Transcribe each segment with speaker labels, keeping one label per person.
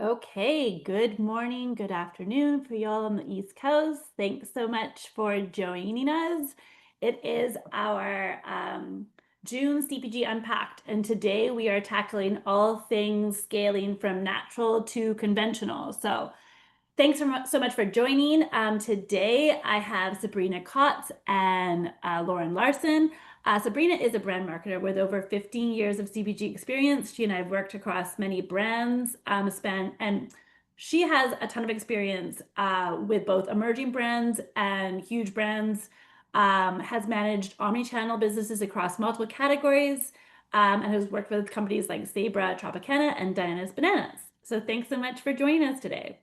Speaker 1: Okay, good morning, good afternoon for y'all on the East Coast. Thanks so much for joining us. It is our June CPG Unpacked, and today we are tackling all things scaling from natural to conventional. So thanks so much for joining. Today I have Sabrina Kautz and Lauren Larsen. Sabrina is a brand marketer with over 15 years of CPG experience. She and I have worked across many brands, and she has a ton of experience with both emerging brands and huge brands. Has managed omni-channel businesses across multiple categories, and has worked with companies like Zebra, Tropicana, and Diana's Bananas. So thanks so much for joining us today.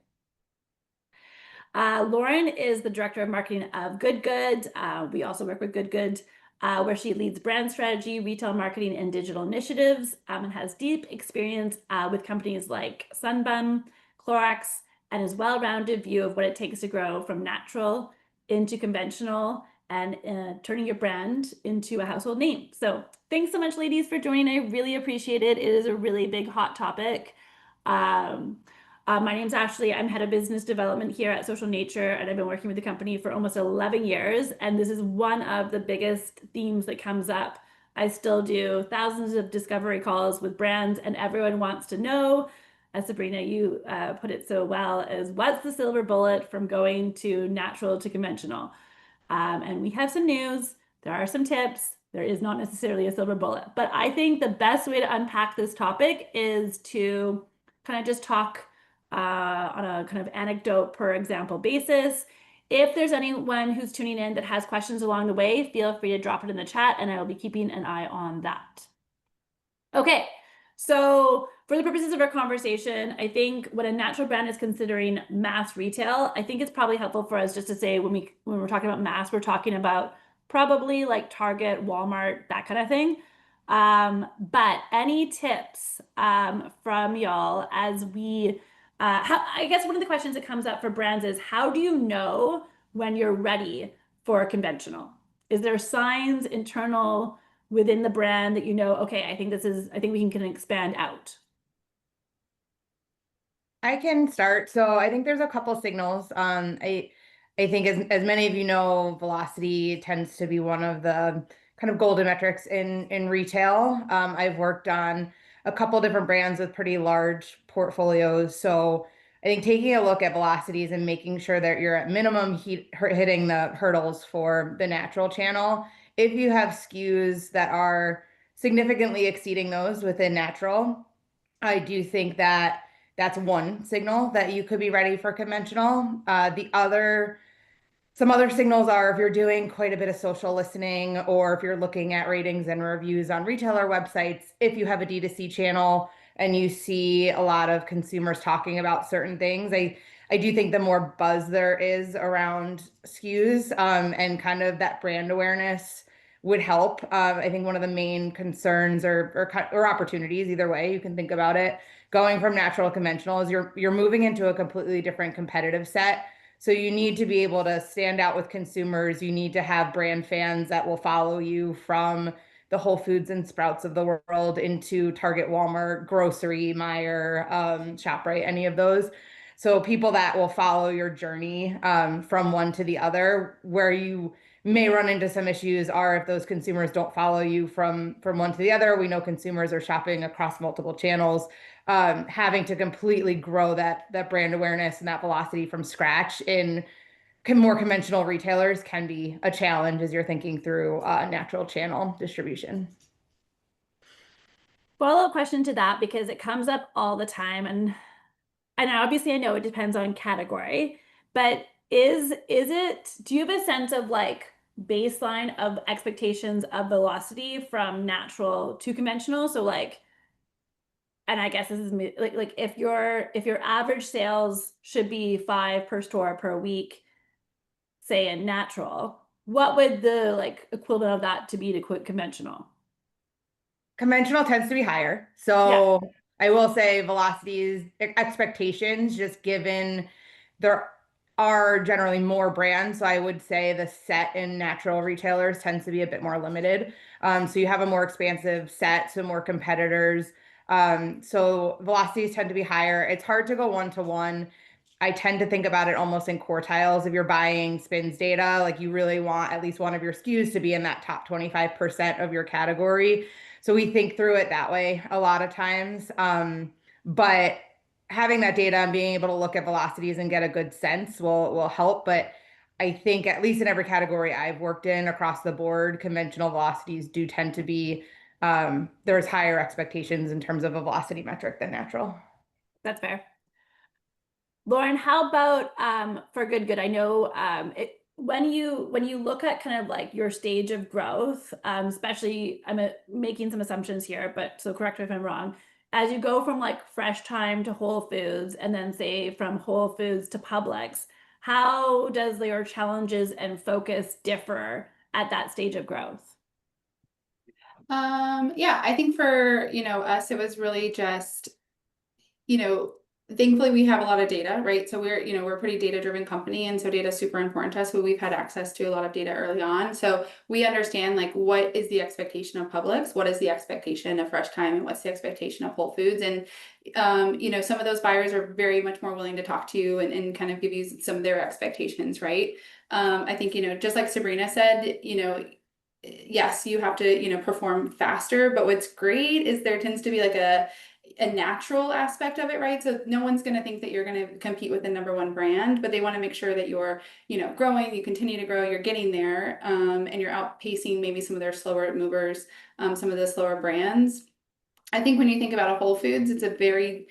Speaker 1: Lauren is the director of marketing of Good Good. We also work with Good Good, where she leads brand strategy, retail marketing, and digital initiatives, and has deep experience with companies like Sunbum, Clorox, and his well-rounded view of what it takes to grow from natural into conventional and turning your brand into a household name. So thanks so much, ladies, for joining. I really appreciate it. It is a really big, hot topic. My name's Ashlie. I'm head of business development here at Social Nature, and I've been working with the company for almost 11 years. And this is one of the biggest themes that comes up. I still do thousands of discovery calls with brands, and everyone wants to know, as Sabrina, you put it so well, is what's the silver bullet from going to natural to conventional? And we have some news. There are some tips. There is not necessarily a silver bullet, but I think the best way to unpack this topic is to kind of just talk on a kind of anecdote per example basis. If there's anyone who's tuning in that has questions along the way, feel free to drop it in the chat and I will be keeping an eye on that. Okay, so for the purposes of our conversation, I think when a natural brand is considering mass retail, I think it's probably helpful for us just to say when we're talking about mass, we're talking about probably like Target, Walmart, that kind of thing. But any tips from y'all as I guess one of the questions that comes up for brands is how do you know when you're ready for conventional? Is there signs internal within the brand that you know, okay, I think we can expand out?
Speaker 2: I can start. So I think there's a couple signals. I think as many of you know, velocity tends to be one of the kind of golden metrics in retail. I've worked on a couple different brands with pretty large portfolios. So I think taking a look at velocities and making sure that you're at minimum hitting the hurdles for the natural channel. If you have SKUs that are significantly exceeding those within natural, I do think that that's one signal that you could be ready for conventional. Some other signals are if you're doing quite a bit of social listening or if you're looking at ratings and reviews on retailer websites, if you have a D2C channel and you see a lot of consumers talking about certain things. I do think the more buzz there is around SKUs and kind of that brand awareness would help. I think one of the main concerns or opportunities, either way you can think about it, going from natural to conventional is you're moving into a completely different competitive set. So you need to be able to stand out with consumers. You need to have brand fans that will follow you from the Whole Foods and Sprouts of the world into Target, Walmart, grocery, Meijer, ShopRite, any of those. So people that will follow your journey from one to the other. Where you may run into some issues are if those consumers don't follow you from one to the other. We know consumers are shopping across multiple channels. Having to completely grow that brand awareness and that velocity from scratch in more conventional retailers can be a challenge as you're thinking through natural channel distribution.
Speaker 1: Follow-up question to that because it comes up all the time, and obviously I know it depends on category, but do you have a sense of like baseline of expectations of velocity from natural to conventional? So like, and I guess this is like if your average sales should be 5 per store per week, say in natural, what would the like equivalent of that to be to quit conventional?
Speaker 2: Conventional tends to be higher.
Speaker 1: Yeah.
Speaker 2: So I will say velocities, expectations, just given there are generally more brands. So I would say the set in natural retailers tends to be a bit more limited. So you have a more expansive set, so more competitors. So velocities tend to be higher. It's hard to go one-to-one. I tend to think about it almost in quartiles. If you're buying spins data, like you really want at least one of your SKUs to be in that top 25% of your category. So we think through it that way a lot of times. But having that data and being able to look at velocities and get a good sense will help. But I think at least in every category I've worked in across the board, conventional velocities do tend to be there's higher expectations in terms of a velocity metric than natural.
Speaker 1: That's fair. Lauren, how about for good? I know when you look at kind of like your stage of growth, especially I'm making some assumptions here, but so correct me if I'm wrong. As you go from like Fresh Time to Whole Foods, and then say from Whole Foods to Publix, how does your challenges and focus differ at that stage of growth?
Speaker 3: Yeah, I think for, us, it was really just, you know, thankfully we have a lot of data, right? So we're a pretty data-driven company, and so data is super important to us. So we've had access to a lot of data early on. So we understand like what is the expectation of Publix, what is the expectation of Fresh Time, and what's the expectation of Whole Foods. And some of those buyers are very much more willing to talk to you and kind of give you some of their expectations, right? I think, just like Sabrina said, yes, you have to, perform faster, but what's great is there tends to be like a natural aspect of it, right? So no one's going to think that you're going to compete with the number one brand, but they want to make sure that you're, growing, you continue to grow, you're getting there, and you're outpacing maybe some of their slower movers, some of the slower brands. I think when you think about a Whole Foods, it's a very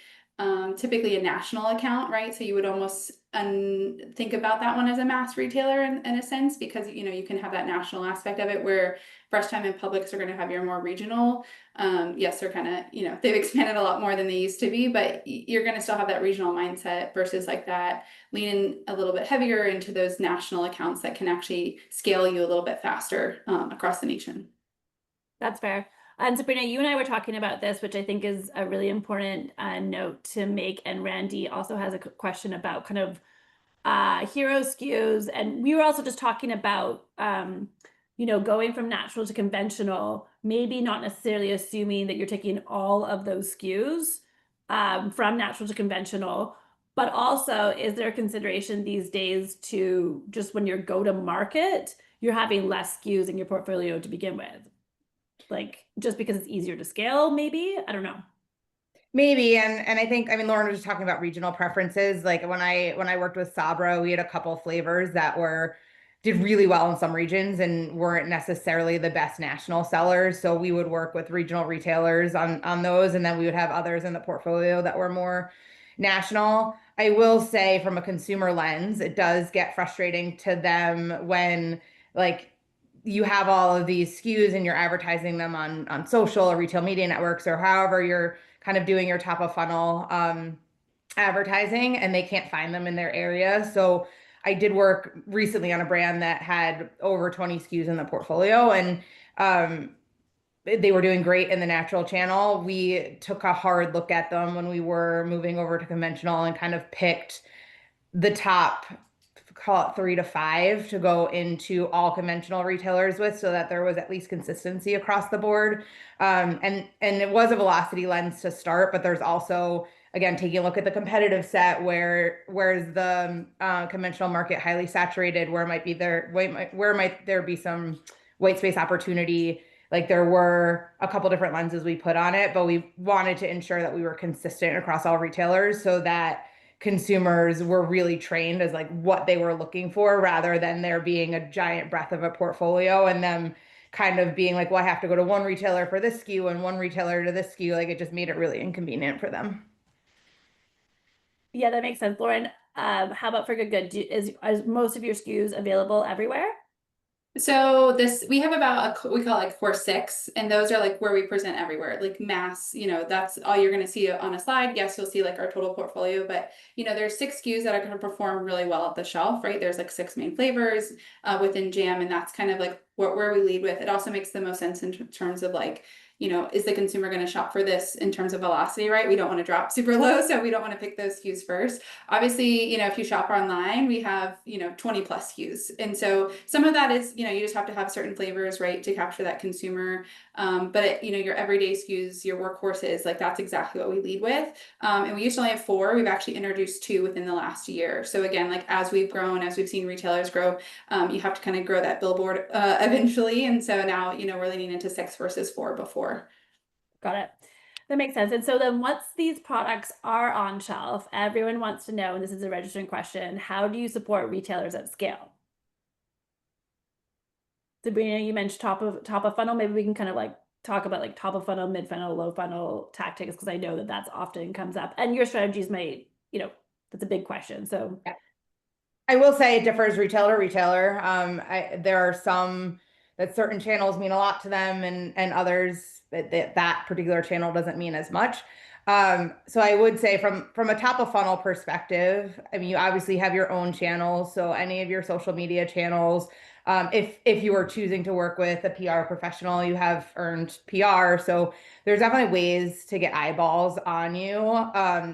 Speaker 3: typically a national account, right? So you would almost think about that one as a mass retailer in a sense, because you can have that national aspect of it, where Fresh Time and Publix are going to have your more regional. Yes, they're kind of they've expanded a lot more than they used to be, but you're going to still have that regional mindset versus like that leaning a little bit heavier into those national accounts that can actually scale you a little bit faster across the nation.
Speaker 1: That's fair. And Sabrina, you and I were talking about this, which I think is a really important note to make. And Randy also has a question about kind of hero SKUs. And we were also just talking about, going from natural to conventional, maybe not necessarily assuming that you're taking all of those SKUs from natural to conventional, but also is there a consideration these days to just when you're go to market, you're having less SKUs in your portfolio to begin with? Like just because it's easier to scale, maybe? I don't know.
Speaker 2: Maybe, and I think, Lauren was just talking about regional preferences. Like when I worked with Sabra, we had a couple flavors that did really well in some regions and weren't necessarily the best national sellers. So we would work with regional retailers on those, and then we would have others in the portfolio that were more national. I will say from a consumer lens, it does get frustrating to them when like you have all of these SKUs and you're advertising them on social or retail media networks or however you're kind of doing your top of funnel advertising, and they can't find them in their area. So I did work recently on a brand that had over 20 SKUs in the portfolio, and they were doing great in the natural channel. We took a hard look at them when we were moving over to conventional and kind of picked the top, call it 3 to 5, to go into all conventional retailers with, so that there was at least consistency across the board. And it was a velocity lens to start, but there's also, again, taking a look at the competitive set, where's the conventional market highly saturated, where might there be some white space opportunity. Like there were a couple different lenses we put on it, but we wanted to ensure that we were consistent across all retailers so that consumers were really trained as like what they were looking for, rather than there being a giant breadth of a portfolio and them kind of being like, well, I have to go to one retailer for this SKU and one retailer to this SKU. Like it just made it really inconvenient for them.
Speaker 1: Yeah, that makes sense. Lauren, how about for good? Is most of your SKUs available everywhere?
Speaker 3: So we have about we call it like core 6, and those are like where we present everywhere, like mass, that's all you're going to see on a slide. Yes, you'll see like our total portfolio, but there's 6 SKUs that are going to perform really well at the shelf, right? There's like 6 main flavors within jam, and that's kind of like where we lead with. It also makes the most sense in terms of like, is the consumer going to shop for this in terms of velocity, right? We don't want to drop super low, so we don't want to pick those SKUs first. Obviously, if you shop online, we have, 20 plus SKUs. And so some of that is, you just have to have certain flavors, right, to capture that consumer. But your everyday SKUs, your workhorses, like that's exactly what we lead with. And we used to only have 4. We've actually introduced 2 within the last year. So again, like as we've grown, as we've seen retailers grow, you have to kind of grow that billboard eventually. And so now, we're leaning into 6 versus 4 before.
Speaker 1: Got it. That makes sense. And so then once these products are on shelf, everyone wants to know, and this is a registering question, how do you support retailers at scale? Sabrina, you mentioned top of funnel. Maybe we can kind of like talk about like top of funnel, mid funnel, low funnel tactics, because I know that that's often comes up. And your strategies might, that's a big question. So
Speaker 2: yeah. I will say it differs retailer to retailer. There are some that certain channels mean a lot to them, and others that particular channel doesn't mean as much. So I would say from a top of funnel perspective, I mean, you obviously have your own channels. So any of your social media channels, if you are choosing to work with a PR professional, you have earned PR. So there's definitely ways to get eyeballs on you.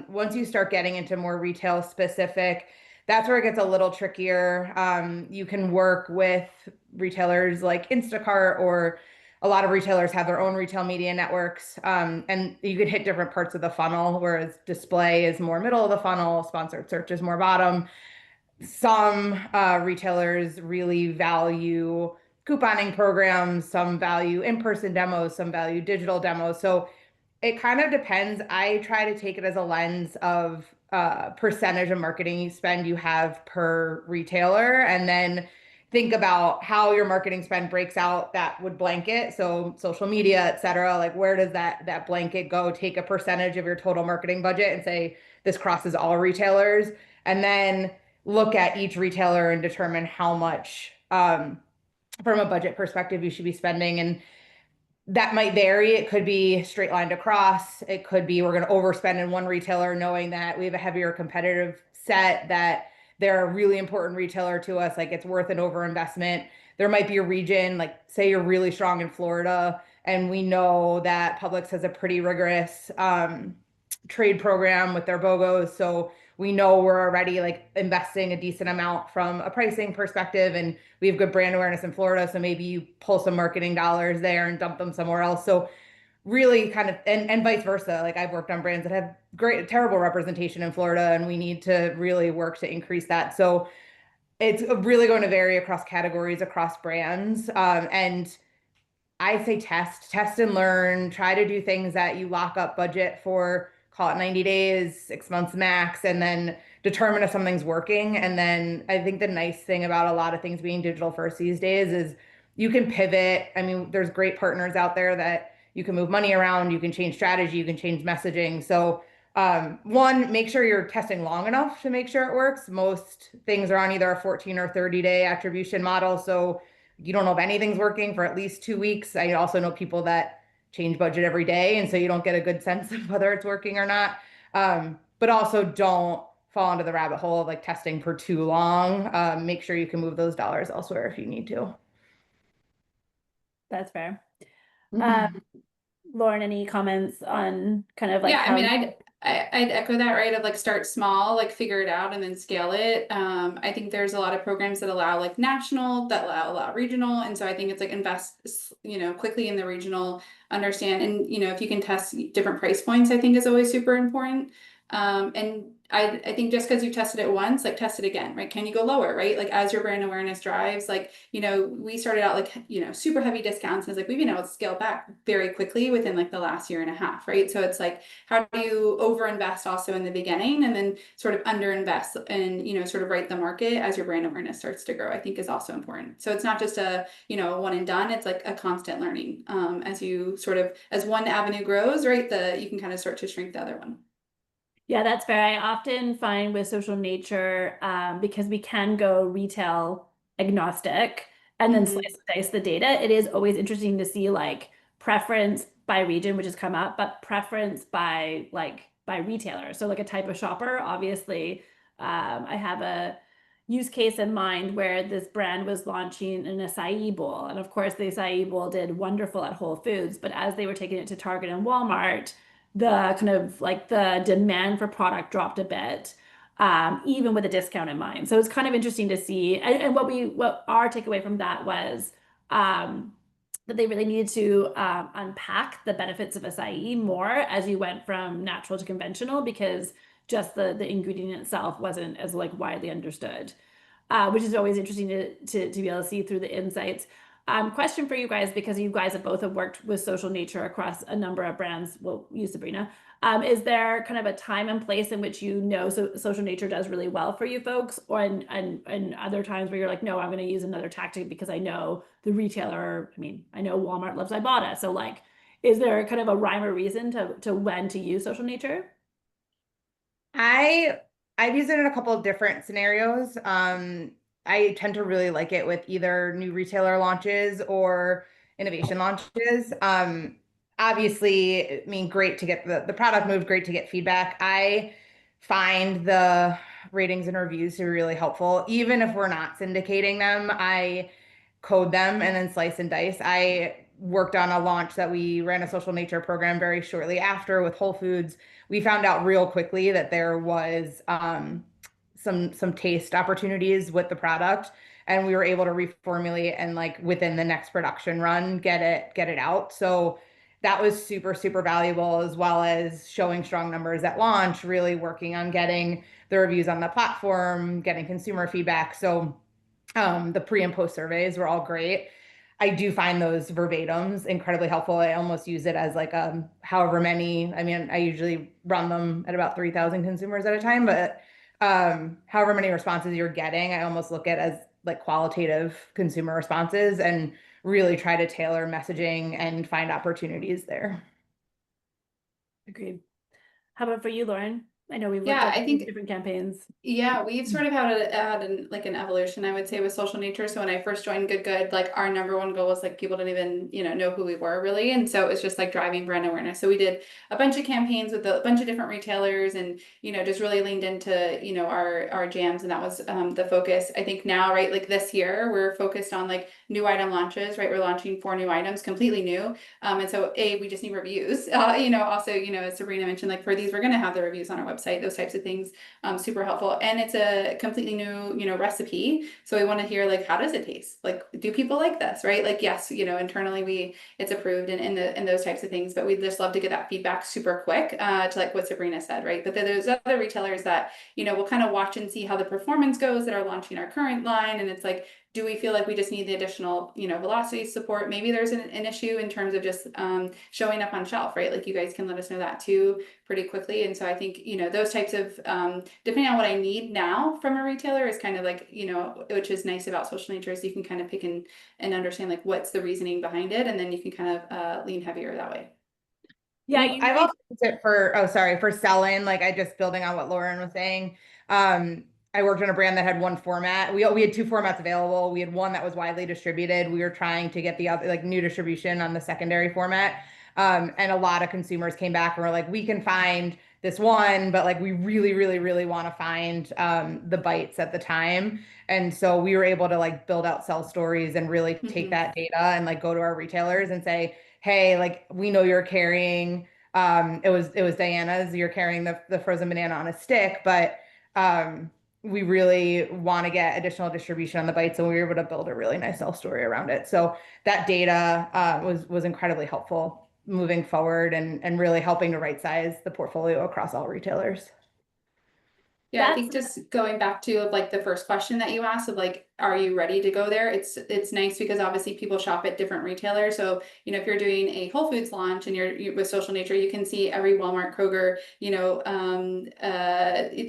Speaker 2: Once you start getting into more retail specific, that's where it gets a little trickier. You can work with retailers like Instacart, or a lot of retailers have their own retail media networks, and you could hit different parts of the funnel, whereas display is more middle of the funnel, sponsored search is more bottom. Some retailers really value couponing programs, some value in-person demos, some value digital demos. So it kind of depends. I try to take it as a lens of percentage of marketing spend you have per retailer, and then think about how your marketing spend breaks out that would blanket. So social media, et cetera, like where does that blanket go? Take a percentage of your total marketing budget and say this crosses all retailers, and then look at each retailer and determine how much from a budget perspective you should be spending. And that might vary. It could be straight lined across. It could be we're going to overspend in one retailer, knowing that we have a heavier competitive set, that they're a really important retailer to us, like it's worth an overinvestment. There might be a region, like say you're really strong in Florida, and we know that Publix has a pretty rigorous trade program with their BOGOs. So we know we're already like investing a decent amount from a pricing perspective, and we have good brand awareness in Florida. So maybe you pull some marketing dollars there and dump them somewhere else. So really kind of, and vice versa. Like I've worked on brands that have terrible representation in Florida, and we need to really work to increase that. So it's really going to vary across categories, across brands. And I say test and learn, try to do things that you lock up budget for, call it 90 days, 6 months max, and then determine if something's working. And then I think the nice thing about a lot of things being digital first these days is you can pivot. I mean, there's great partners out there that you can move money around, you can change strategy, you can change messaging. So one, make sure you're testing long enough to make sure it works. Most things are on either a 14 or 30-day attribution model. So you don't know if anything's working for at least 2 weeks. I also know people that change budget every day, and so you don't get a good sense of whether it's working or not. But also don't fall into the rabbit hole of like testing for too long. Make sure you can move those dollars elsewhere if you need to.
Speaker 1: That's fair. Lauren, any comments on kind of like
Speaker 3: yeah, I mean, I'd echo that, right? Of like start small, like figure it out and then scale it. I think there's a lot of programs that allow like national, that allow regional. And so I think it's like invest, quickly in the regional, understand. And, if you can test different price points, I think is always super important. And I think just because you tested it once, like test it again, right? Can you go lower, right? Like as your brand awareness drives, like, we started out like, super heavy discounts, and it's like we've been able to scale back very quickly within like the last year and a half, right? So it's like, how do you overinvest also in the beginning and then sort of underinvest and, sort of right the market as your brand awareness starts to grow, I think is also important. So it's not just a, one and done, it's like a constant learning as you sort of, as one avenue grows, right? You can kind of start to shrink the other one.
Speaker 1: Yeah, that's fair. I often find with social nature, because we can go retail agnostic and then slice and dice the data, it is always interesting to see like preference by region, which has come up, but preference by retailer. So like a type of shopper, obviously, I have use case in mind where this brand was launching an acai bowl. And of course, the acai bowl did wonderful at Whole Foods, but as they were taking it to Target and Walmart, the kind of like the demand for product dropped a bit, even with a discount in mind. So it's kind of interesting to see. And what our takeaway from that was that they really needed to unpack the benefits of acai more as you went from natural to conventional, because just the ingredient itself wasn't as like widely understood, which is always interesting to be able to see through the insights. Question for you guys, because you guys have both have worked with Social Nature across a number of brands. Well, you, Sabrina. Is there kind of a time and place in which Social Nature does really well for you folks, or and other times where you're like, no, I'm going to use another tactic because I know the retailer. I mean, I know Walmart loves Ibotta, so like, is there kind of a rhyme or reason to when to use Social Nature?
Speaker 2: I've used it in a couple of different scenarios. I tend to really like it with either new retailer launches or innovation launches. Obviously, I mean, great to get the product moved, great to get feedback. I find the ratings and reviews to be really helpful. Even if we're not syndicating them, I code them and then slice and dice. I worked on a launch that we ran a Social Nature program very shortly after with Whole Foods. We found out real quickly that there was some taste opportunities with the product, and we were able to reformulate and like within the next production run get it out. So that was super valuable, as well as showing strong numbers at launch, really working on getting the reviews on the platform, getting consumer feedback. So the pre and post surveys were all great. I do find those verbatims incredibly helpful. I almost use it as like however many. I mean, I usually run them at about 3,000 consumers at a time, but however many responses you're getting, I almost look at as like qualitative consumer responses and really try to tailor messaging and find opportunities there.
Speaker 1: Agreed. How about for you, Lauren? I know we've looked
Speaker 3: Yeah,
Speaker 1: at
Speaker 3: I think
Speaker 1: different campaigns.
Speaker 3: Yeah, we've sort of had like an evolution, I would say, with Social Nature. So when I first joined Good Good, like our number one goal was like people didn't even, know who we were really. And so it was just like driving brand awareness. So we did a bunch of campaigns with a bunch of different retailers and, just really leaned into, our jams. And that was the focus. I think now, right, like this year, we're focused on like new item launches, right? We're launching 4 new items, completely new. And so we just need reviews. Also, as Sabrina mentioned, like for these, we're going to have the reviews on our website, those types of things. Super helpful. And it's a completely new, recipe. So we want to hear like, how does it taste? Like, do people like this? Right? Like, yes, internally it's approved and those types of things, but we'd just love to get that feedback super quick, to like what Sabrina said, right? But then there's other retailers that, we'll kind of watch and see how the performance goes that are launching our current line. And it's like, do we feel like we just need the additional, velocity support? Maybe there's an issue in terms of just showing up on shelf, right? Like you guys can let us know that too pretty quickly. And so I think, those types of, depending on what I need now from a retailer is kind of like, which is nice about Social Nature is you can kind of pick and understand like what's the reasoning behind it. And then you can kind of lean heavier that way.
Speaker 1: Yeah,
Speaker 2: I've also used it for selling. Like I just building on what Lauren was saying. I worked on a brand that had one format. We had 2 formats available. We had one that was widely distributed. We were trying to get the other like new distribution on the secondary format. And a lot of consumers came back and were like, we can find this one, but like we really want to find the bites at the time. And so we were able to like build out sell stories and really take that data and like go to our retailers and say, hey, like we know you're carrying it was Diana's, you're carrying the frozen banana on a stick, but we really want to get additional distribution on the bites, and we were able to build a really nice sell story around it. So that data was incredibly helpful moving forward and really helping to right size the portfolio across all retailers.
Speaker 3: Yeah, I think just going back to like the first question that you asked of like, are you ready to go there? It's nice because obviously people shop at different retailers. So, if you're doing a Whole Foods launch and you're with Social Nature, you can see every Walmart, Kroger,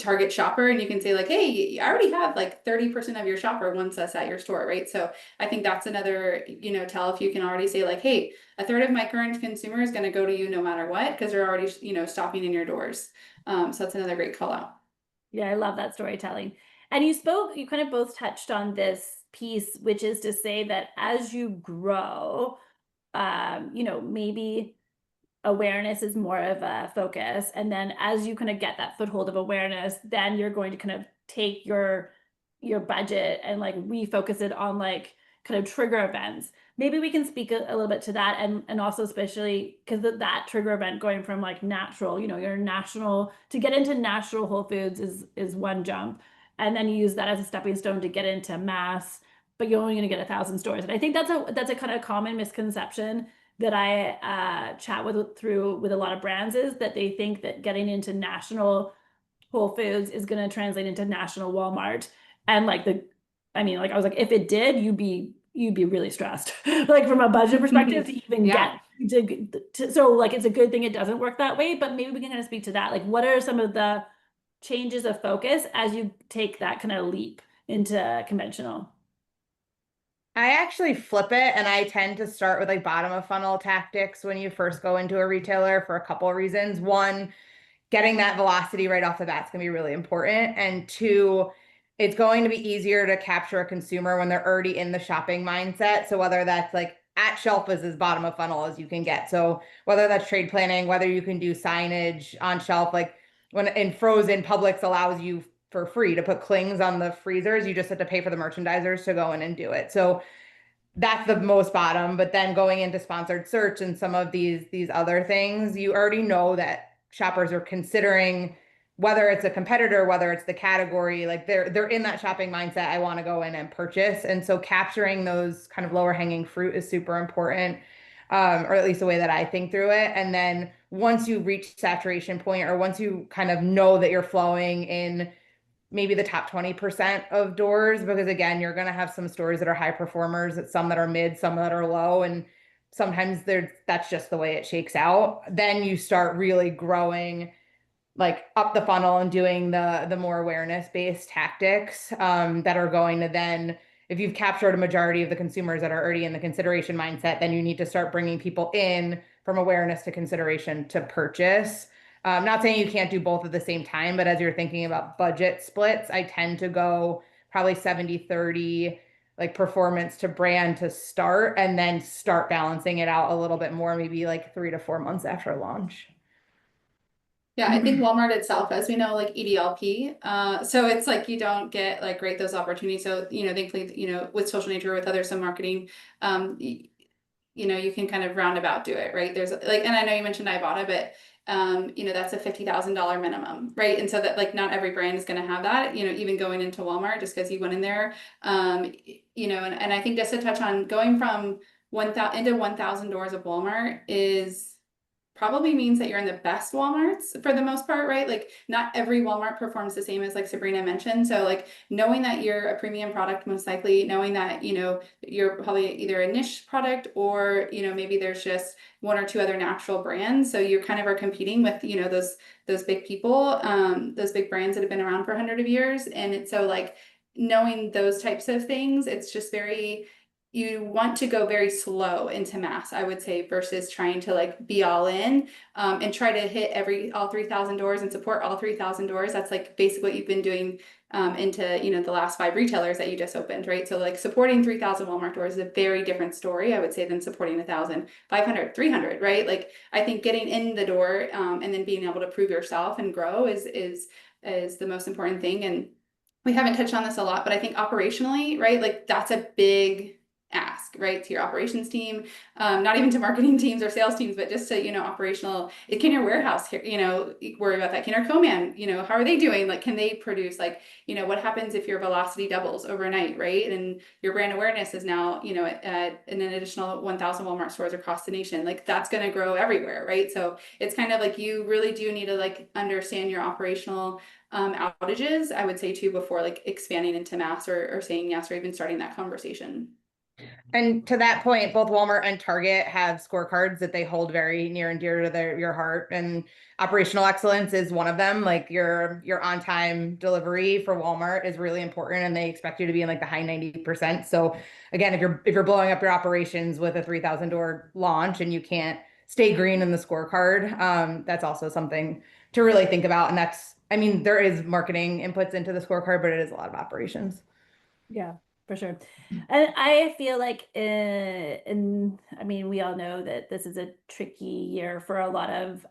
Speaker 3: Target shopper, and you can say like, hey, I already have like 30% of your shopper wants us at your store, right? So I think that's another, tell if you can already say like, hey, a third of my current consumer is going to go to you no matter what, because they're already, stopping in your doors. So that's another great call out.
Speaker 1: Yeah, I love that storytelling. And you kind of both touched on this piece, which is to say that as you grow, maybe awareness is more of a focus. And then as you kind of get that foothold of awareness, then you're going to kind of take your your budget and like refocus it on like kind of trigger events. Maybe we can speak a little bit to that, and also especially because that trigger event going from like natural, your national to get into natural Whole Foods is one jump, and then you use that as a stepping stone to get into mass, but you're only going to get 1,000 stores. And I think that's a kind of common misconception that I chat with a lot of brands, is that they think that getting into national Whole Foods is going to translate into national Walmart. And like I was like, if it did, you'd be really stressed, like from a budget perspective to even
Speaker 3: Yeah.
Speaker 1: so like it's a good thing it doesn't work that way. But maybe we can kind of speak to that. Like, what are some of the changes of focus as you take that kind of leap into conventional?
Speaker 2: I actually flip it, and I tend to start with like bottom of funnel tactics when you first go into a retailer for a couple of reasons. One, getting that velocity right off the bat is going to be really important. And two, it's going to be easier to capture a consumer when they're already in the shopping mindset. So whether that's like at shelf is as bottom of funnel as you can get. So whether that's trade planning, whether you can do signage on shelf, like when in frozen, Publix allows you for free to put clings on the freezers. You just have to pay for the merchandisers to go in and do it. So that's the most bottom. But then going into sponsored search and some of these other things, you already know that shoppers are considering whether it's a competitor, whether it's the category, like they're in that shopping mindset. I want to go in and purchase. And so capturing those kind of lower hanging fruit is super important, or at least the way that I think through it. And then once you reach saturation point, or once you kind of know that you're flowing in maybe the top 20% of doors, because again, you're going to have some stores that are high performers, some that are mid, some that are low, and sometimes that's just the way it shakes out. Then you start really growing like up the funnel and doing the more awareness based tactics, that are going to then, if you've captured a majority of the consumers that are already in the consideration mindset, then you need to start bringing people in from awareness to consideration to purchase. Not saying you can't do both at the same time, but as you're thinking about budget splits, I tend to go probably 70-30, like performance to brand to start, and then start balancing it out a little bit more, maybe like 3 to 4 months after launch.
Speaker 3: Yeah, I think Walmart itself, as we know, like EDLP, so it's like you don't get like those opportunities. So, thankfully, with Social Nature, with others, some marketing, you can kind of roundabout do it, right? There's like, and I know you mentioned Ibotta, but that's a $50,000 minimum, right? And so that like not every brand is going to have that, even going into Walmart just because you went in there, and I think just to touch on going from 1,000 into 1,000 doors of Walmart is probably means that you're in the best Walmarts for the most part, right? Like not every Walmart performs the same as like Sabrina mentioned. So like knowing that you're a premium product, most likely knowing that, you're probably either a niche product or, maybe there's just one or two other natural brands. So you kind of are competing with, those big people, those big brands that have been around for hundreds of years. And it's so like knowing those types of things, it's just you want to go very slow into mass, I would say, versus trying to like be all in, and try to hit all 3,000 doors and support all 3,000 doors. That's like basically what you've been doing into the last 5 retailers that you just opened, right? So like supporting 3,000 Walmart doors is a very different story, I would say, than supporting 1,000, 500, 300, right? Like I think getting in the door and then being able to prove yourself and grow is the most important thing. And we haven't touched on this a lot, but I think operationally, right? Like that's a big ask, right, to your operations team, not even to marketing teams or sales teams, but just to, operational, can your warehouse, worry about that? Can our co-man, how are they doing? Like, can they produce, like, what happens if your velocity doubles overnight, right? And your brand awareness is now, at an additional 1,000 Walmart stores across the nation, like that's going to grow everywhere, right? So it's kind of like, you really do need to like understand your operational outages, I would say too, before like expanding into mass or saying yes, or even starting that conversation.
Speaker 2: And to that point, both Walmart and Target have scorecards that they hold very near and dear to your heart. And operational excellence is one of them. Like your on-time delivery for Walmart is really important, and they expect you to be in like the high 90%. So again, if you're blowing up your operations with a 3,000 door launch and you can't stay green in the scorecard, that's also something to really think about. And there is marketing inputs into the scorecard, but it is a lot of operations.
Speaker 1: Yeah, for sure. And I feel like we all know that this is a tricky year for a lot of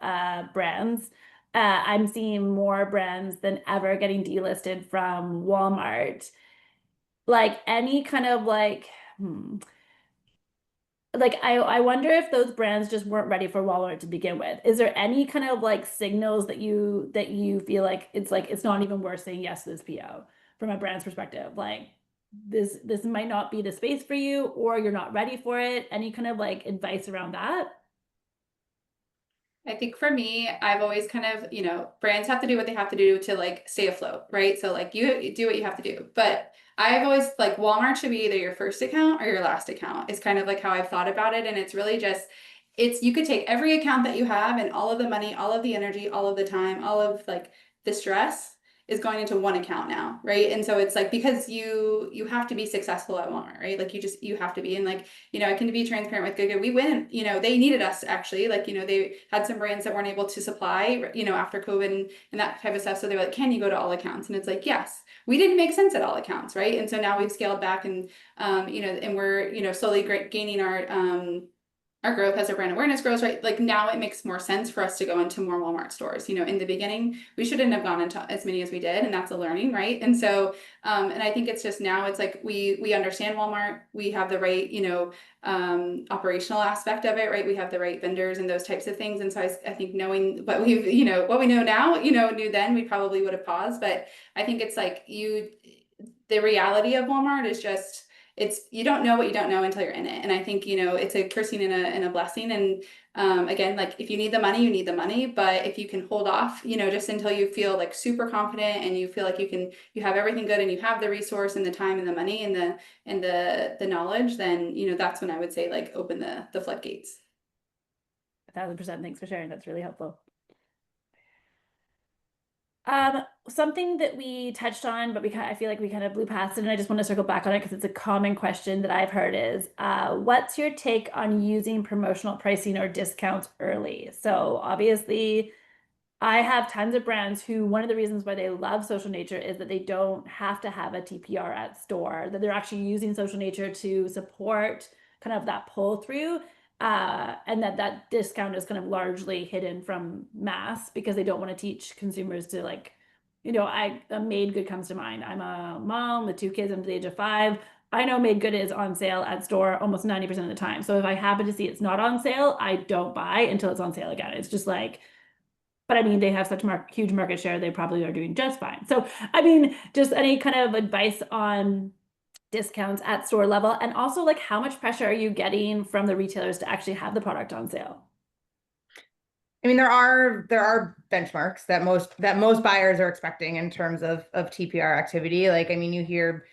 Speaker 1: brands. I'm seeing more brands than ever getting delisted from Walmart. like any kind of like I wonder if those brands just weren't ready for Walmart to begin with. Is there any kind of like signals that you feel like it's not even worth saying yes to this PO from a brand's perspective? Like this might not be the space for you, or you're not ready for it. Any kind of like advice around that?
Speaker 3: I think for me, I've always kind of, brands have to do what they have to do to like stay afloat, right? So like you do what you have to do. But I've always like Walmart should be either your first account or your last account. It's kind of like how I've thought about it. And it's really just, you could take every account that you have and all of the money, all of the energy, all of the time, all of like the stress is going into one account now, right? And so it's like because you have to be successful at Walmart, right? Like you have to be. And like, I can be transparent with Good. We went, they needed us actually. Like, they had some brands that weren't able to supply, after COVID and that type of stuff. So they were like, can you go to all accounts? And it's like, yes, we didn't make sense at all accounts, right? And so now we've scaled back and, and we're, slowly gaining our growth as our brand awareness grows, right? Like now it makes more sense for us to go into more Walmart stores. In the beginning, we shouldn't have gone into as many as we did, and that's a learning, right? And so, and I think it's just now it's like we understand Walmart, we have the right, operational aspect of it, right? We have the right vendors and those types of things. And so I think knowing what what we know now, knew then, we probably would have paused. But I think it's like the reality of Walmart is just you don't know what you don't know until you're in it. And I think, it's a cursing and a blessing. And again, like if you need the money, you need the money. But if you can hold off, just until you feel like super confident and you feel like you have everything good and you have the resource and the time and the money and the knowledge, then, that's when I would say like open the floodgates.
Speaker 1: 1,000%. Thanks for sharing. That's really helpful. Something that we touched on, but I feel like we kind of blew past it, and I just want to circle back on it because it's a common question that I've heard is, what's your take on using promotional pricing or discounts early? So obviously, I have tons of brands who one of the reasons why they love Social Nature is that they don't have to have a TPR at store, that they're actually using Social Nature to support kind of that pull through. And that discount is kind of largely hidden from mass because they don't want to teach consumers to like, a Made Good comes to mind. I'm a mom with 2 kids under the age of 5. I know Made Good is on sale at store almost 90% of the time. So if I happen to see it's not on sale, I don't buy until it's on sale again. It's just like, but I mean, they have such huge market share, they probably are doing just fine. So, I mean, just any kind of advice on discounts at store level, and also like how much pressure are you getting from the retailers to actually have the product on sale?
Speaker 2: I mean, there are benchmarks that most buyers are expecting in terms of TPR activity. Like, I mean, you hear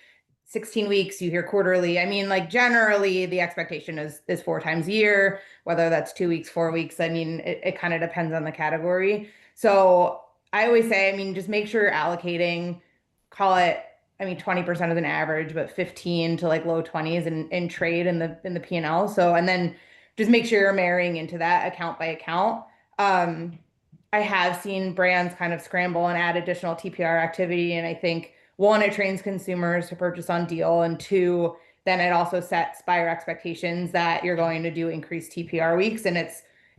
Speaker 2: 16 weeks, you hear quarterly. I mean, like generally the expectation is 4 times a year, whether that's 2 weeks, 4 weeks. I mean, it kind of depends on the category. So I always say, I mean, just make sure you're allocating, call it, I mean, 20% is an average, but 15 to like low 20s in trade in the P&L. So, and then just make sure you're marrying into that account by account. I have seen brands kind of scramble and add additional TPR activity. And I think 1, it trains consumers to purchase on deal. And 2, then it also sets buyer expectations that you're going to do increased TPR weeks. And it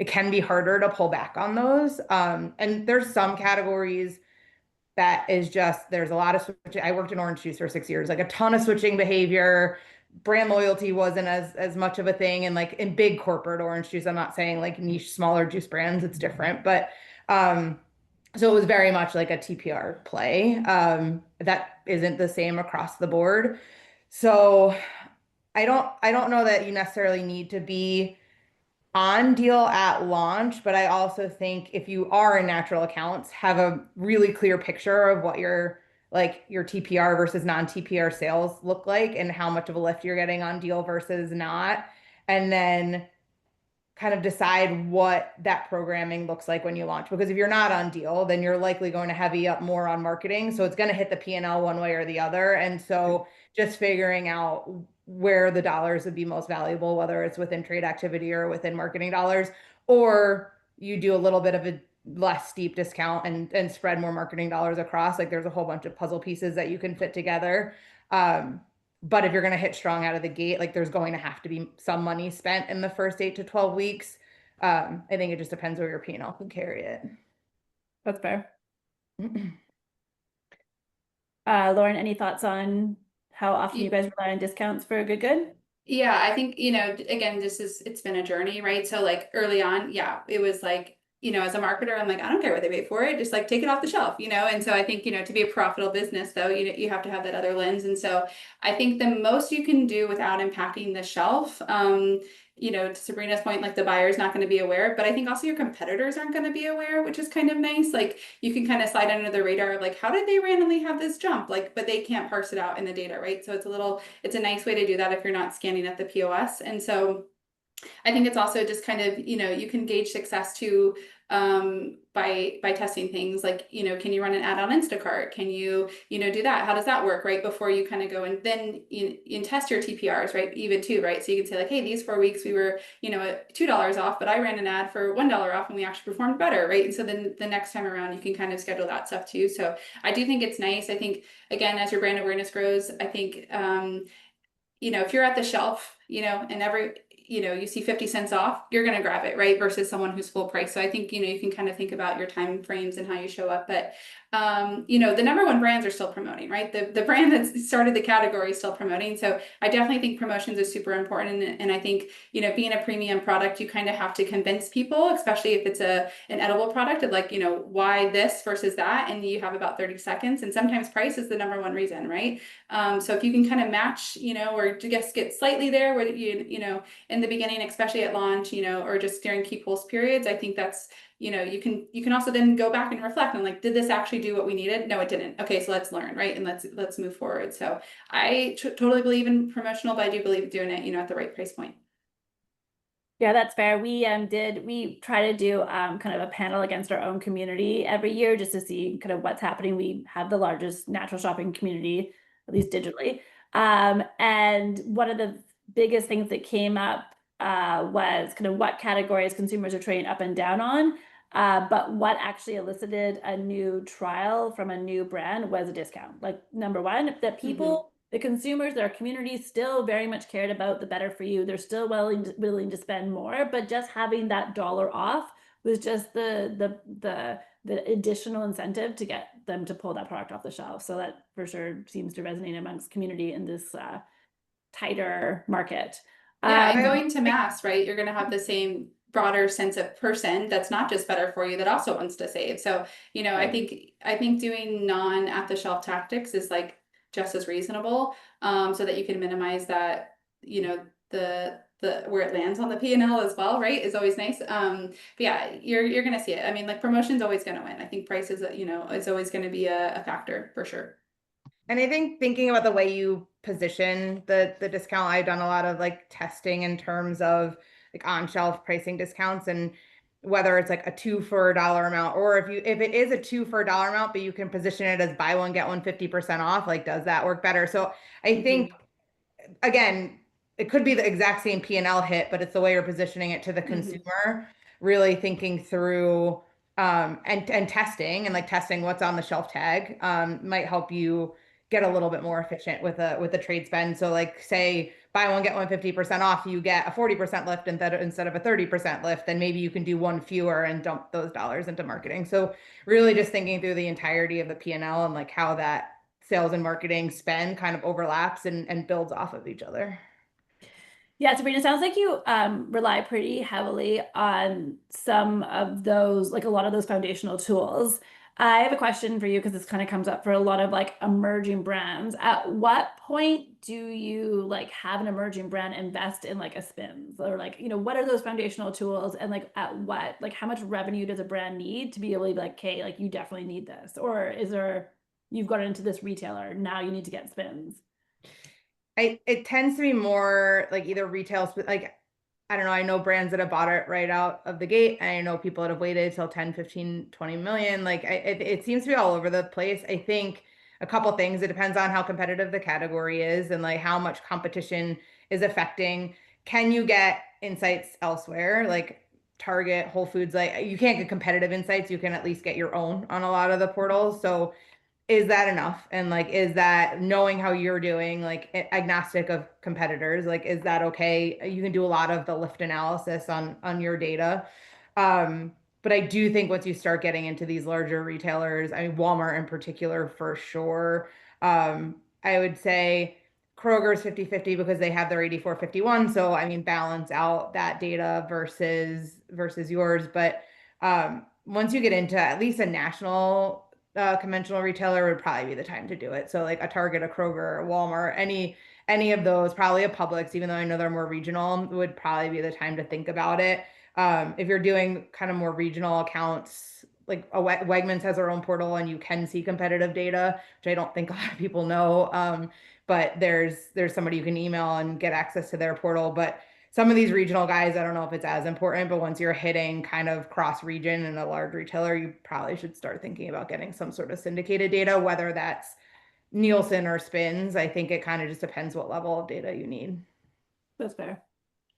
Speaker 2: can be harder to pull back on those. And there's some categories that is just, there's a lot of switching. I worked in orange juice for 6 years, like a ton of switching behavior. Brand loyalty wasn't as much of a thing. And like in big corporate orange juice, I'm not saying like niche, smaller juice brands, it's different. But so it was very much like a TPR play. That isn't the same across the board. So I don't know that you necessarily need to be on deal at launch, but I also think if you are in natural accounts, have a really clear picture of what your TPR versus non-TPR sales look like and how much of a lift you're getting on deal versus not. And then kind of decide what that programming looks like when you launch. Because if you're not on deal, then you're likely going to heavy up more on marketing. So it's going to hit the P&L one way or the other. And so just figuring out where the dollars would be most valuable, whether it's within trade activity or within marketing dollars, or you do a little bit of a less steep discount and spread more marketing dollars across. Like there's a whole bunch of puzzle pieces that you can fit together. But if you're going to hit strong out of the gate, like there's going to have to be some money spent in the first 8 to 12 weeks. I think it just depends where your P&L can carry it.
Speaker 1: That's fair. Lauren, any thoughts on how often you guys rely on discounts for Good Good?
Speaker 3: Yeah, I think, again, it's been a journey, right? So like early on, yeah, it was like, as a marketer, I'm like, I don't care what they pay for it, just like take it off the shelf, And so I think, to be a profitable business though, you have to have that other lens. And so I think the most you can do without impacting the shelf, to Sabrina's point, like the buyer's not going to be aware, but I think also your competitors aren't going to be aware, which is kind of nice. Like you can kind of slide under the radar of like, how did they randomly have this jump? Like, but they can't parse it out in the data, right? So it's a nice way to do that if you're not scanning at the POS. And so I think it's also just kind of, you can gauge success too by testing things like, can you run an ad on Instacart? Can you, do that? How does that work, right? Before you kind of go and then you test your TPRs, right? Even too, right? So you can say like, hey, these 4 weeks we were, at $2 off, but I ran an ad for $1 off and we actually performed better, right? And so then the next time around you can kind of schedule that stuff too. So I do think it's nice. I think, again, as your brand awareness grows, I think, if you're at the shelf, and you see 50 cents off, you're going to grab it, right? Versus someone who's full price. So I think, you can kind of think about your time frames and how you show up. But, the number one brands are still promoting, right? The brand that started the category is still promoting. So I definitely think promotions is super important. And I think, being a premium product, you kind of have to convince people, especially if it's an edible product of like, why this versus that. And you have about 30 seconds. And sometimes price is the number one reason, right? So if you can kind of match, or just get slightly there where in the beginning, especially at launch, or just during key pulse periods, I think that's, you can also then go back and reflect on like, did this actually do what we needed? No, it didn't. Okay, so let's learn, right? And let's move forward. So I totally believe in promotional, but I do believe doing it, at the right price point.
Speaker 1: Yeah, that's fair. We try to do kind of a panel against our own community every year just to see kind of what's happening. We have the largest natural shopping community, at least digitally. And one of the biggest things that came up was kind of what categories consumers are trading up and down on. But what actually elicited a new trial from a new brand was a discount. Like number one, that people, the consumers, their community still very much cared about the better for you. They're still willing to spend more, but just having that dollar off was just the additional incentive to get them to pull that product off the shelf. So that for sure seems to resonate amongst community in this tighter market.
Speaker 3: Yeah, and going to mass, right? You're going to have the same broader sense of person that's not just better for you, that also wants to save. So, I think doing non at the shelf tactics is like just as reasonable, so that you can minimize that, the where it lands on the P&L as well, right? Is always nice. But yeah, you're gonna see it. I mean, like promotion's always gonna win. I think price is, is always gonna be a factor for sure.
Speaker 2: And I think thinking about the way you position the discount, I've done a lot of like testing in terms of like on shelf pricing discounts, and whether it's like a 2 for a dollar amount, or if it is a 2 for a dollar amount, but you can position it as buy one, get one 50% off, like does that work better? So I think again, it could be the exact same P&L hit, but it's the way you're positioning it to the consumer, really thinking through and testing and like testing what's on the shelf tag might help you get a little bit more efficient with a trade spend. So like say buy one, get one 50% off, you get a 40% lift instead of a 30% lift, then maybe you can do one fewer and dump those dollars into marketing. So really just thinking through the entirety of the P&L and like how that sales and marketing spend kind of overlaps and builds off of each other.
Speaker 1: Yeah, Sabrina, sounds like you rely pretty heavily on some of those, like a lot of those foundational tools. I have a question for you because this kind of comes up for a lot of like emerging brands. At what point do you like have an emerging brand invest in like a SPINS, or like, what are those foundational tools, and like at what, like how much revenue does a brand need to be able to be like, okay, like you definitely need this, or is there, you've got into this retailer, now you need to get SPINS?
Speaker 2: It tends to be more like either retail, like, I don't know, I know brands that have bought it right out of the gate. And I know people that have waited till 10, 15, 20 million. Like it seems to be all over the place. I think a couple things, it depends on how competitive the category is and like how much competition is affecting. Can you get insights elsewhere? Like Target, Whole Foods, like you can't get competitive insights. You can at least get your own on a lot of the portals. So is that enough? And like, is that knowing how you're doing, like agnostic of competitors, like, is that okay? You can do a lot of the lift analysis on your data. But I do think once you start getting into these larger retailers, I mean, Walmart in particular, for sure. I would say Kroger's 50/50 because they have their 84/51. So I mean, balance out that data versus yours. But once you get into at least a national conventional retailer would probably be the time to do it. So like a Target, a Kroger, a Walmart, any of those, probably a Publix, even though I know they're more regional, would probably be the time to think about it. If you're doing kind of more regional accounts, like Wegmans has their own portal and you can see competitive data, which I don't think a lot of people know. But there's somebody you can email and get access to their portal. But some of these regional guys, I don't know if it's as important, but once you're hitting kind of cross region in a large retailer, you probably should start thinking about getting some sort of syndicated data, whether that's Nielsen or Spins. I think it kind of just depends what level of data you need.
Speaker 1: That's fair.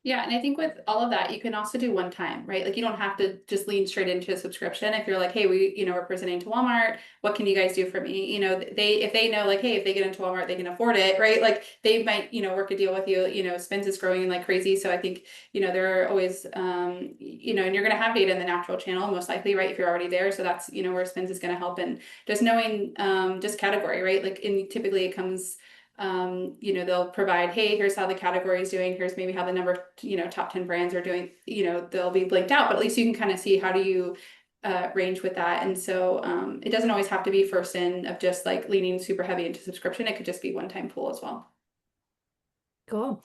Speaker 3: Yeah, and I think with all of that, you can also do one time, right? Like you don't have to just lean straight into a subscription. If you're like, hey, we're presenting to Walmart, what can you guys do for me? You know, if they know like, hey, if they get into Walmart, they can afford it, right? Like they might, work a deal with you. You know, Spins is growing like crazy. So I think, there are always, and you're going to have data in the natural channel, most likely, right? If you're already there. So that's, where Spins is going to help. And just knowing, just category, right? Like, and typically it comes, they'll provide, hey, here's how the category is doing. Here's maybe how the number, top 10 brands are doing, they'll be blanked out, but at least you can kind of see how do you range with that. And so it doesn't always have to be first in of just like leaning super heavy into subscription. It could just be one-time pool as well.
Speaker 1: Cool.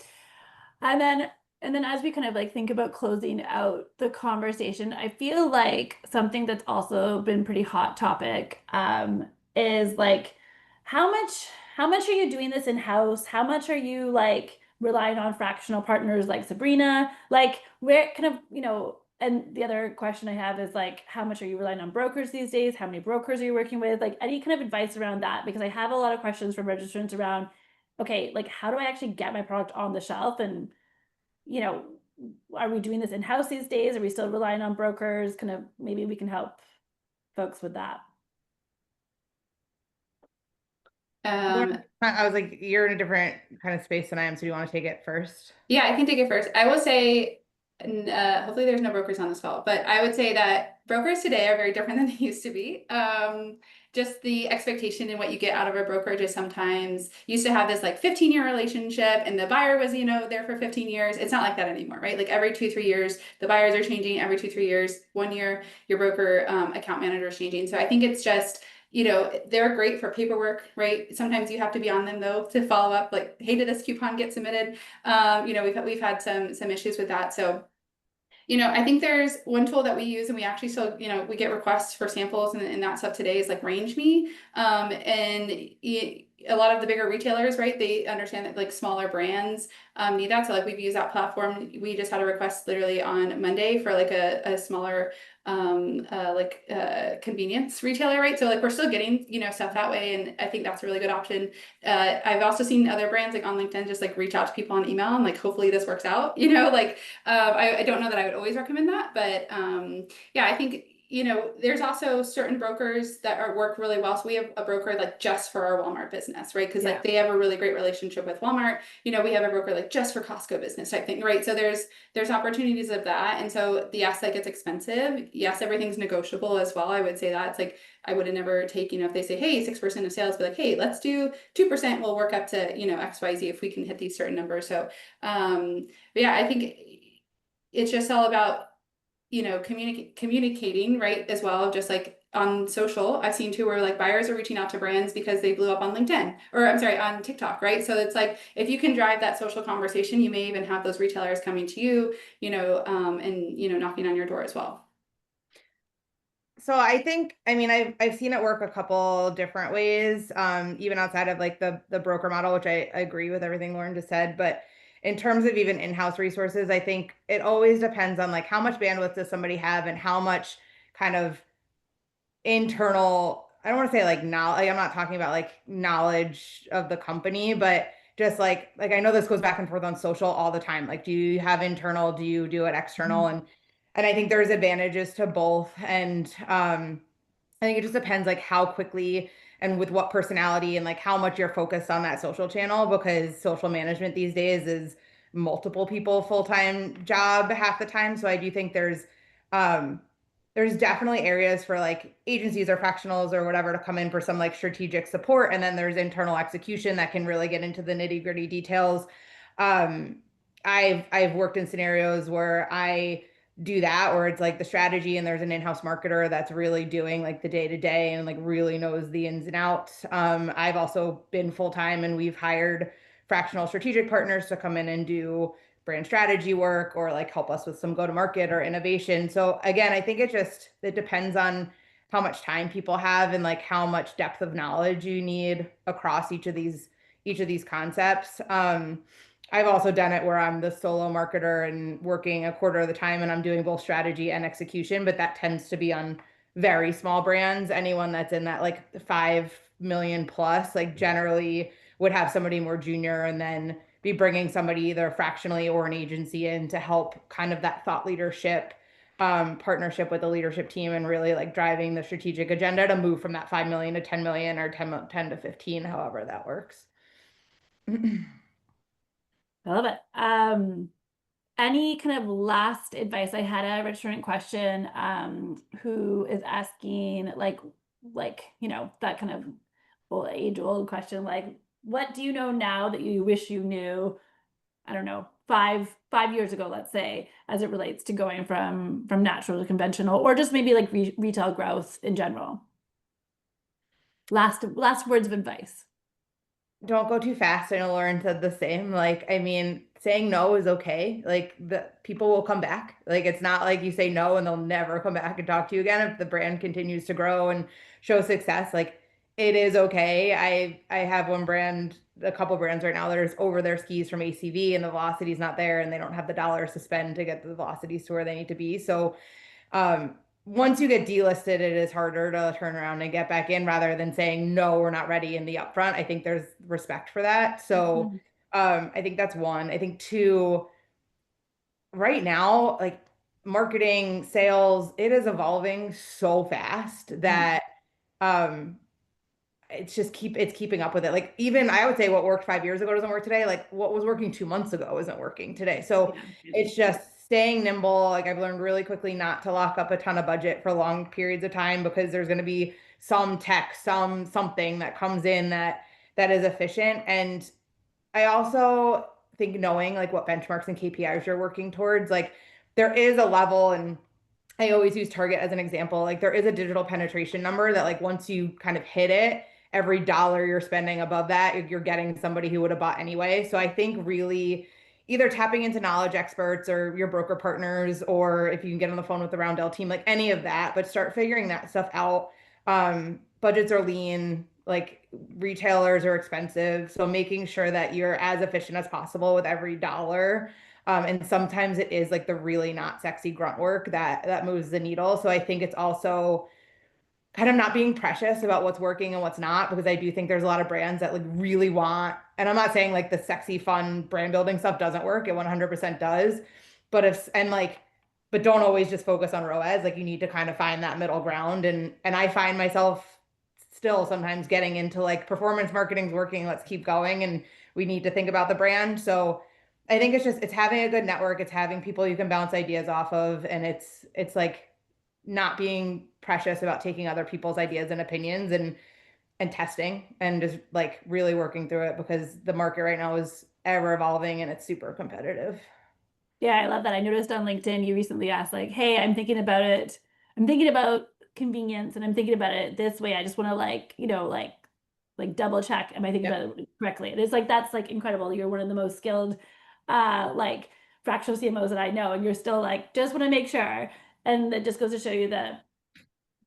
Speaker 1: And then as we kind of like think about closing out the conversation, I feel like something that's also been pretty hot topic is like how much are you doing this in-house? How much are you like relying on fractional partners like Sabrina? Like where kind of, and the other question I have is like, how much are you relying on brokers these days? How many brokers are you working with? Like any kind of advice around that? Because I have a lot of questions from registrants around, okay, like how do I actually get my product on the shelf? And, you know, are we doing this in-house these days? Are we still relying on brokers? Kind of maybe we can help folks with that.
Speaker 2: Lauren, I was like, you're in a different kind of space than I am, so do you want to take it first?
Speaker 3: Yeah, I can take it first. I will say, hopefully there's no brokers on this call, but I would say that brokers today are very different than they used to be. Just the expectation and what you get out of a brokerage is sometimes used to have this like 15-year relationship and the buyer was, there for 15 years. It's not like that anymore, right? Like every 2-3 years, the buyers are changing. Every 2-3 years, 1 year, your broker account manager is changing. So I think it's just, they're great for paperwork, right? Sometimes you have to be on them though to follow up, like, hey, did this coupon get submitted? We've had some issues with that. So, I think there's one tool that we use and we actually still, we get requests for samples and that's up today is like Range Me. A lot of the bigger retailers, right? They understand that like smaller brands need that. So like we've used that platform. We just had a request literally on Monday for like a smaller convenience retailer, right? So like we're still getting, stuff that way. And I think that's a really good option. I've also seen other brands like on LinkedIn just like reach out to people on email and like hopefully this works out, I don't know that I would always recommend that, but yeah, I think there's also certain brokers that work really well. So we have a broker like just for our Walmart business, right? Because like they have a really great relationship with Walmart. We have a broker like just for Costco business type thing, right? So there's opportunities of that. And so yes, that gets expensive. Yes, everything's negotiable as well. I would say that it's like I would have never take, if they say, hey, 6% of sales, be like, hey, let's do 2%. We'll work up to, XYZ if we can hit these certain numbers. So but yeah, I think it's just all about communicating, right, as well, just like on social. I've seen too where like buyers are reaching out to brands because they blew up on LinkedIn or I'm sorry, on TikTok, right? So it's like if you can drive that social conversation, you may even have those retailers coming to you, and knocking on your door as well.
Speaker 2: So I think, I've seen it work a couple different ways, even outside of like the broker model, which I agree with everything Lauren just said. But in terms of even in-house resources, I think it always depends on like how much bandwidth does somebody have and how much kind of internal, I don't want to say like knowledge, I'm not talking about like knowledge of the company, but just like I know this goes back and forth on social all the time. Like, do you have internal? Do you do it external? And I think there's advantages to both. And I think it just depends like how quickly and with what personality and like how much you're focused on that social channel, because social management these days is multiple people full-time job half the time. So I do think there's there's definitely areas for like agencies or fractionals or whatever to come in for some like strategic support. And then there's internal execution that can really get into the nitty-gritty details. Um, I've worked in scenarios where I do that, where it's like the strategy and there's an in-house marketer that's really doing like the day-to-day and like really knows the ins and outs. I've also been full-time and we've hired fractional strategic partners to come in and do brand strategy work or like help us with some go to market or innovation. So again, I think it depends on how much time people have and like how much depth of knowledge you need across each of these concepts. I've also done it where I'm the solo marketer and working a quarter of the time and I'm doing both strategy and execution, but that tends to be on very small brands. Anyone that's in that like 5 million plus, like generally would have somebody more junior and then be bringing somebody either fractionally or an agency in to help kind of that thought leadership partnership with the leadership team and really like driving the strategic agenda to move from that 5 million to 10 million or 10 to 15, however that works.
Speaker 1: I love it. Any kind of last advice? I had a returning question who is asking like that kind of age-old question, like what do you know now that you wish you knew, I don't know, five years ago, let's say, as it relates to going from natural to conventional, or just maybe like retail growth in general. Last words of advice.
Speaker 2: Don't go too fast. I know Lauren said the same. Like, I mean, saying no is okay. Like the people will come back. Like it's not like you say no and they'll never come back and talk to you again if the brand continues to grow and show success. Like it is okay. I have one brand, a couple brands right now that are over their skis from ACV and the velocity is not there and they don't have the dollars to spend to get the velocities to where they need to be. So once you get delisted, it is harder to turn around and get back in rather than saying, no, we're not ready in the upfront. I think there's respect for that. So I think that's one. I think two, right now, like marketing, sales, it is evolving so fast that um it's keeping up with it. Like even I would say what worked 5 years ago doesn't work today. Like what was working 2 months ago isn't working today. So it's just staying nimble. Like I've learned really quickly not to lock up a ton of budget for long periods of time because there's going to be some tech, something that comes in that is efficient. And I also think knowing like what benchmarks and KPIs you're working towards, like there is a level, and I always use Target as an example. Like there is a digital penetration number that like once you kind of hit it, every dollar you're spending above that, you're getting somebody who would have bought anyway. So I think really either tapping into knowledge experts or your broker partners, or if you can get on the phone with the Roundel team, like any of that, but start figuring that stuff out. Budgets are lean, like retailers are expensive. So making sure that you're as efficient as possible with every dollar. And sometimes it is like the really not sexy grunt work that moves the needle. So I think it's also kind of not being precious about what's working and what's not, because I do think there's a lot of brands that like really want, and I'm not saying like the sexy, fun brand building stuff doesn't work. It 100% does. But but don't always just focus on ROAS. Like you need to kind of find that middle ground. And I find myself still sometimes getting into like performance marketing's working, let's keep going. And we need to think about the brand. So I think it's having a good network. It's having people you can bounce ideas off of. And it's like not being precious about taking other people's ideas and opinions and testing and just like really working through it because the market right now is ever evolving and it's super competitive.
Speaker 1: Yeah, I love that. I noticed on LinkedIn you recently asked like, "Hey, I'm thinking about it. I'm thinking about convenience and I'm thinking about it this way. I just want to like double check, am I thinking
Speaker 2: Yep.
Speaker 1: about it correctly?" And it's like that's like incredible. You're one of the most skilled like fractional CMOs that I know, and you're still like, just want to make sure. And it just goes to show you that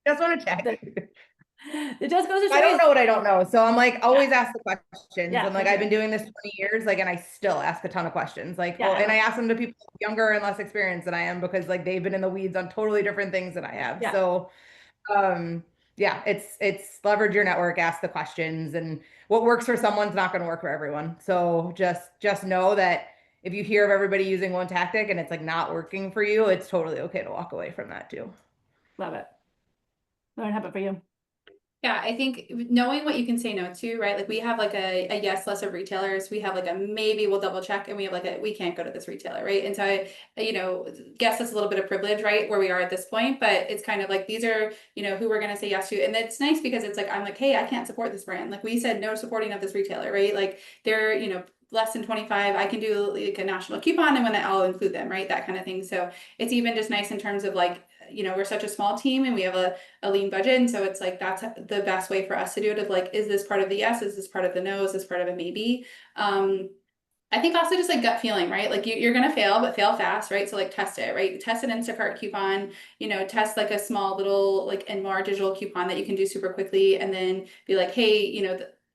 Speaker 2: Just want to check.
Speaker 1: it just goes to show
Speaker 2: I don't
Speaker 1: you.
Speaker 2: know what I don't know. So I'm like,
Speaker 1: Yeah,
Speaker 2: always ask the questions.
Speaker 1: yeah,
Speaker 2: And
Speaker 1: for
Speaker 2: like, I've been
Speaker 1: sure.
Speaker 2: doing this 20 years, like, and I still ask a ton of questions. Like,
Speaker 1: Yeah,
Speaker 2: oh,
Speaker 1: I
Speaker 2: and I
Speaker 1: love
Speaker 2: ask
Speaker 1: that.
Speaker 2: them to people younger and less experienced than I am because like they've been in the weeds on totally different things than I have.
Speaker 1: Yeah,
Speaker 2: So, yeah, it's leverage your network, ask the questions, and what works for someone's not going to work for everyone. So just know that if you hear of everybody using one tactic and it's like not working for you, it's totally okay to walk away from that too.
Speaker 1: love it. Lauren, how about for you?
Speaker 3: Yeah, I think knowing what you can say no to, right? Like we have like a yes list of retailers. We have like a maybe we'll double check, and we have like a we can't go to this retailer, right? And so I guess that's a little bit of privilege, right? Where we are at this point, but it's kind of like these are, who we're gonna say yes to. And it's nice because it's like I'm like, hey, I can't support this brand. Like we said no supporting of this retailer, right? Like they're, less than 25, I can do like a national coupon and when I'll include them, right? That kind of thing. So it's even just nice in terms of like, we're such a small team and we have a lean budget. And so it's like, that's the best way for us to do it of like, is this part of the yes? Is this part of the no? Is this part of a maybe? I think also just like gut feeling, right? Like you're going to fail, but fail fast, right? So like test it, right? Test an Instacart coupon, test like a small little like Enmar digital coupon that you can do super quickly and then be like, hey,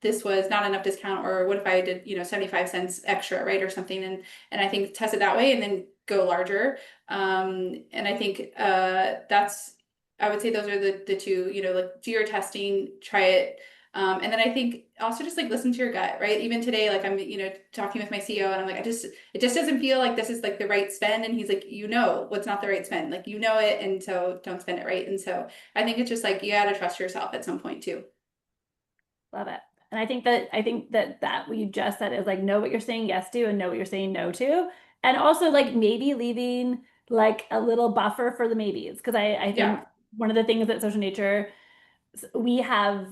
Speaker 3: this was not enough discount, or what if I did, 75 cents extra, right? Or something. And I think test it that way and then go larger. And I think I would say those are the two, like do your testing, try it. And then I think also just like listen to your gut, right? Even today, like I'm, talking with my CEO and I'm like, it just doesn't feel like this is like the right spend. And he's like, what's not the right spend, like, it. And so don't spend it. Right. And so I think it's just like, you got to trust yourself at some point too.
Speaker 1: Love it. And I think that what you just said is like, know what you're saying yes to and know what you're saying no to. And also like maybe leaving like a little buffer for the maybes. Cause I think
Speaker 3: Yeah.
Speaker 1: one of the things that Social Nature, we have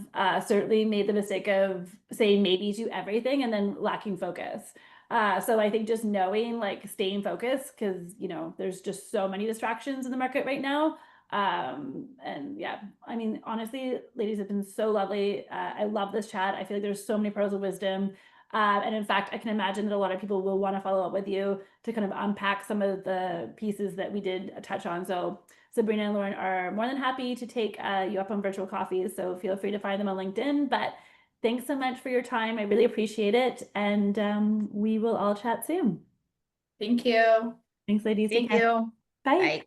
Speaker 1: certainly made the mistake of saying maybe to everything and then lacking focus. So I think just knowing, like staying focused, because there's just so many distractions in the market right now. And yeah, I mean, honestly, ladies, have been so lovely. I love this chat. I feel like there's so many pearls of wisdom. And in fact, I can imagine that a lot of people will want to follow up with you to kind of unpack some of the pieces that we did touch on. So Sabrina and Lauren are more than happy to take you up on virtual coffees, so feel free to find them on LinkedIn. But thanks so much for your time. I really appreciate it. And we will all chat soon.
Speaker 3: Thank you.
Speaker 1: Thanks, ladies. Take
Speaker 2: Thank
Speaker 1: care.
Speaker 2: you.
Speaker 1: Bye.
Speaker 2: Bye.